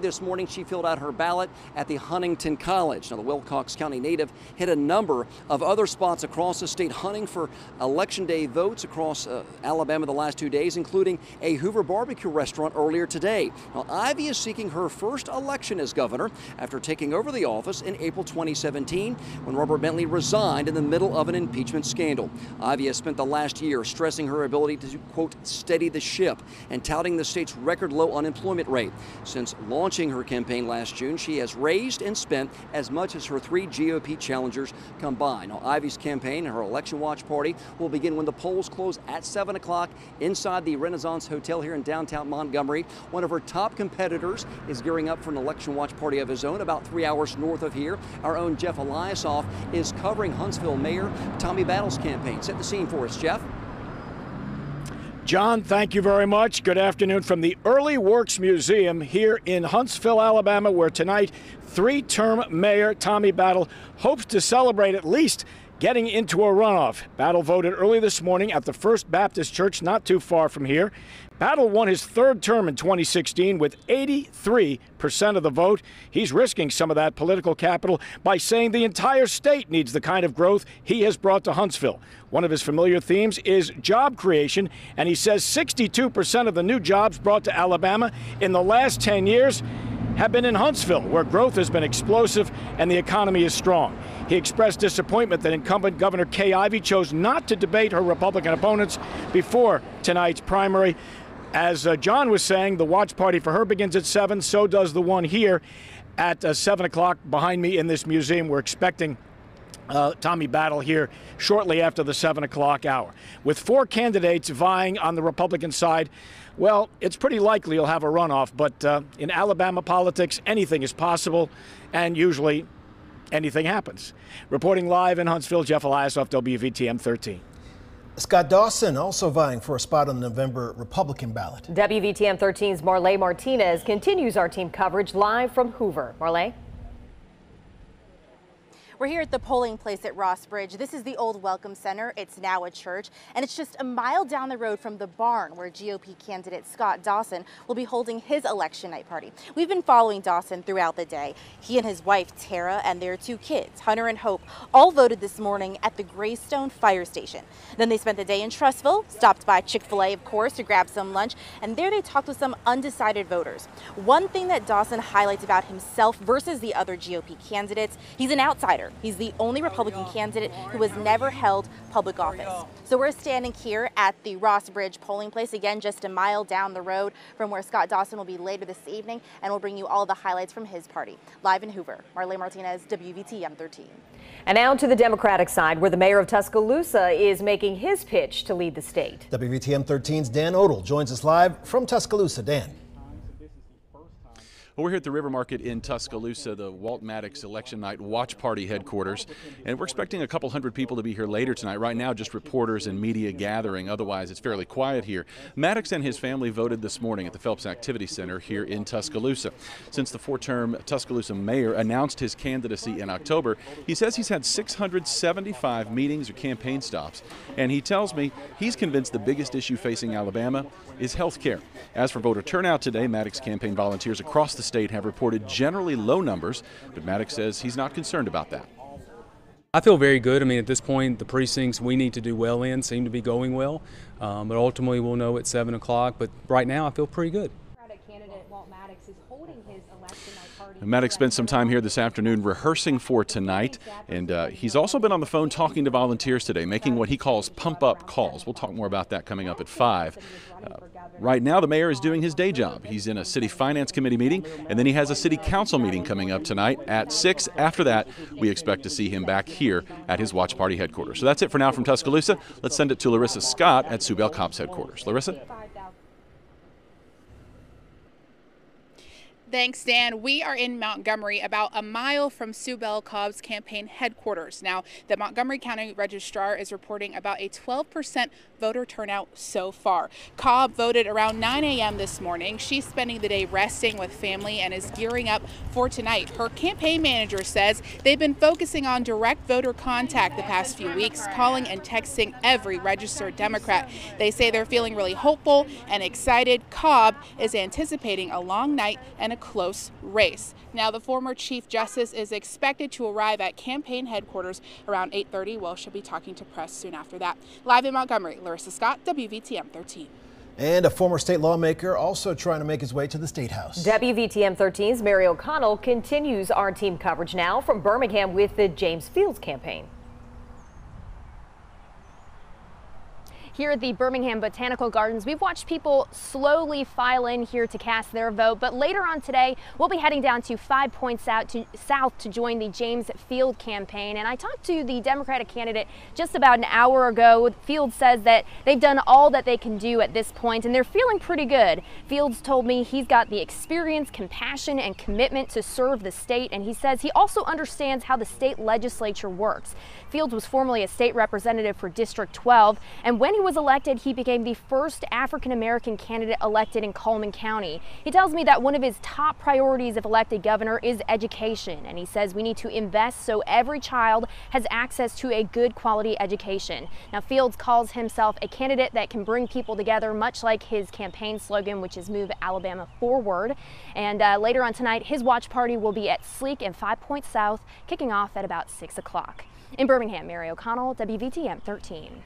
This morning, she filled out her ballot at the Huntington College. Now, the Wilcox County native hit a number of other spots across the state hunting for Election Day votes across Alabama the last 2 days, including a Hoover barbecue restaurant earlier today. Now, Ivey is seeking her first election as governor after taking over the office in April 2017 when Robert Bentley resigned in the middle of an impeachment scandal. Ivey has spent the last year stressing her ability to, quote, steady the ship and touting the state's record low unemployment rate. Since launching her campaign last June, she has raised and spent as much as her 3 GOP challengers combined. Now, Ivey's campaign and her election watch party will begin when the polls close at 7 o'clock inside the Renaissance Hotel here in downtown Montgomery. One of her top competitors is gearing up for an election watch party of his own about 3 hours north of here. Our own Jeff Eliasoff is covering Huntsville Mayor Tommy Battle's campaign. Set the scene for us, Jeff. John, thank you very much. Good afternoon from the Early Works Museum here in Huntsville, Alabama, where tonight 3-term Mayor Tommy Battle hopes to celebrate at least getting into a runoff. Battle voted early this morning at the First Baptist Church not too far from here. Battle won his 3rd term in 2016 with 83% of the vote. He's risking some of that political capital by saying the entire state needs the kind of growth he has brought to Huntsville. One of his familiar themes is job creation, and he says 62% of the new jobs brought to Alabama in the last 10 years have been in Huntsville, where growth has been explosive and the economy is strong. He expressed disappointment that incumbent Governor Kay Ivey chose not to debate her Republican opponents before tonight's primary. As John was saying, the watch party for her begins at 7, so does the one here at 7 o'clock behind me in this museum. We're expecting Tommy Battle here shortly after the 7 o'clock hour. With 4 candidates vying on the Republican side, well, it's pretty likely you'll have a runoff, but in Alabama politics, anything is possible, and usually anything happens. Reporting live in Huntsville, Jeff Eliasoff, WVTM 13. Scott Dawson also vying for a spot on the November Republican ballot. WVTM 13's Marley Martinez continues our team coverage live from Hoover. Marley? We're here at the polling place at Ross Bridge. This is the old Welcome Center. It's now a church, and it's just a mile down the road from the barn where GOP candidate Scott Dawson will be holding his election night party. We've been following Dawson throughout the day. He and his wife, Tara, and their 2 kids, Hunter and Hope, all voted this morning at the Greystone Fire Station. Then they spent the day in Trussville, stopped by Chick-fil-A, of course, to grab some lunch, and there they talked with some undecided voters. One thing that Dawson highlights about himself versus the other GOP candidates, he's an outsider. He's the only Republican candidate who has never held public office. So we're standing here at the Ross Bridge polling place, again, just a mile down the road from where Scott Dawson will be later this evening, and we'll bring you all the highlights from his party. Live in Hoover, Marley Martinez, WVTM 13. And now to the Democratic side, where the mayor of Tuscaloosa is making his pitch to lead the state. WVTM 13's Dan Odell joins us live from Tuscaloosa. Dan. Well, we're here at the River Market in Tuscaloosa, the Walt Maddox Election Night Watch Party headquarters, and we're expecting a couple hundred people to be here later tonight. Right now, just reporters and media gathering. Otherwise, it's fairly quiet here. Maddox and his family voted this morning at the Phelps Activity Center here in Tuscaloosa. Since the 4-term Tuscaloosa mayor announced his candidacy in October, he says he's had 675 meetings or campaign stops, and he tells me he's convinced the biggest issue facing Alabama is health care. As for voter turnout today, Maddox campaign volunteers across the state have reported generally low numbers, but Maddox says he's not concerned about that. I feel very good. I mean, at this point, the precincts we need to do well in seem to be going well, but ultimately we'll know at 7 o'clock. But right now, I feel pretty good. Candidate Walt Maddox is holding his election night party. Maddox spent some time here this afternoon rehearsing for tonight, and he's also been on the phone talking to volunteers today, making what he calls pump-up calls. We'll talk more about that coming up at 5. Right now, the mayor is doing his day job. He's in a city finance committee meeting, and then he has a city council meeting coming up tonight at 6. After that, we expect to see him back here at his watch party headquarters. So that's it for now from Tuscaloosa. Let's send it to Larissa Scott at Sue Bell Cobb's headquarters. Larissa? Thanks, Dan. We are in Montgomery, about a mile from Sue Bell Cobb's campaign headquarters. Now, the Montgomery County Registrar is reporting about a 12% voter turnout so far. Cobb voted around 9 a.m. this morning. She's spending the day resting with family and is gearing up for tonight. Her campaign manager says they've been focusing on direct voter contact the past few weeks, calling and texting every registered Democrat. They say they're feeling really hopeful and excited. Cobb is anticipating a long night and a close race. Now, the former Chief Justice is expected to arrive at campaign headquarters around 8:30. Well, she'll be talking to press soon after that. Live in Montgomery, Larissa Scott, WVTM 13. And a former state lawmaker also trying to make his way to the State House. WVTM 13's Mary O'Connell continues our team coverage now from Birmingham with the James Fields campaign. Here at the Birmingham Botanical Gardens, we've watched people slowly file in here to cast their vote, but later on today, we'll be heading down to 5 Points south to join the James Field campaign. And I talked to the Democratic candidate just about an hour ago. Fields says that they've done all that they can do at this point, and they're feeling pretty good. Fields told me he's got the experience, compassion, and commitment to serve the state, and he says he also understands how the state legislature works. Fields was formerly a state representative for District 12, and when he was elected, he became the first African-American candidate elected in Coleman County. He tells me that one of his top priorities if elected governor is education, and he says we need to invest so every child has access to a good quality education. Now, Fields calls himself a candidate that can bring people together, much like his campaign slogan, which is Move Alabama Forward. And later on tonight, his watch party will be at Sleek and 5 Points South, kicking off at about 6 o'clock. In Birmingham, Mary O'Connell, WVTM 13.